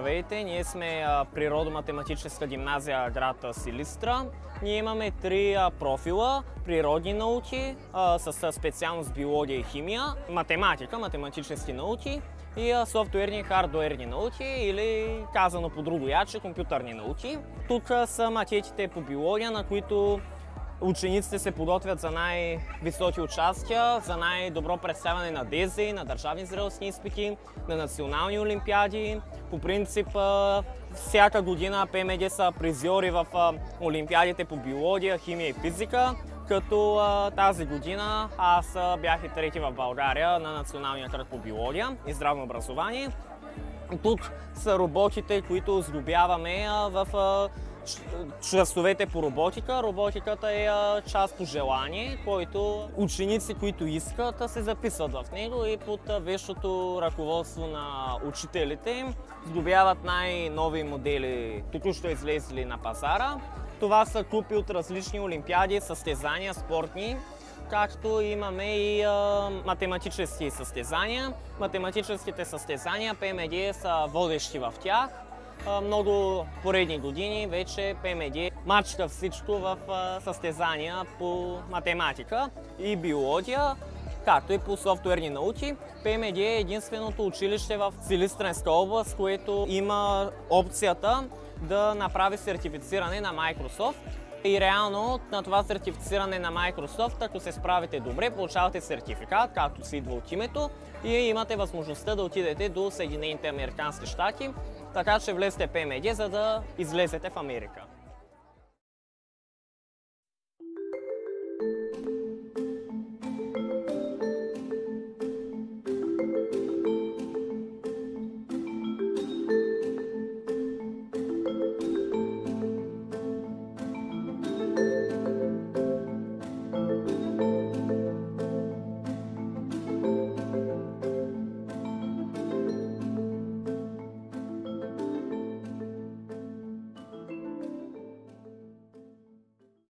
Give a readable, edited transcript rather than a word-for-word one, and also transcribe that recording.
Здравейте, ние сме Природо-математическа гимназия град Силистра. Ние имаме три профила: природни науки с специалност биология и химия, математика, математически науки и софтуерни и хардуерни науки, или казано по друго яче, компютърни науки. Тук са макетите по биология, на които учениците се подготвят за най-високи участия, за най-добро представяне на ДЗ, на държавни зрелостни изпити, на национални олимпиади. По принцип, всяка година ПМГ са призьори в олимпиадите по биология, химия и физика, като тази година аз бях и трети в България на националния кръг по биология и здравно образование. Тук са роботите, които сглобяваме в часовете по роботика. Роботиката е част по желание, който ученици, които искат, се записват в него и под вещото ръководство на учителите сглобяват най-нови модели, току-що излезли на пазара. Това са купи от различни олимпиади, състезания, спортни, както имаме и математически състезания. Математическите състезания ПМГ са водещи в тях. Много поредни години вече ПМГ мачка всичко в състезания по математика и биология, както и по софтуерни науки. ПМГ е единственото училище в Силистренска област, което има опцията да направи сертифициране на Microsoft. И реално на това сертифициране на Microsoft, ако се справите добре, получавате сертификат, както си идва от името, и имате възможността да отидете до Съединените американски щати, така че влезте в ПМГ, за да излезете в Америка.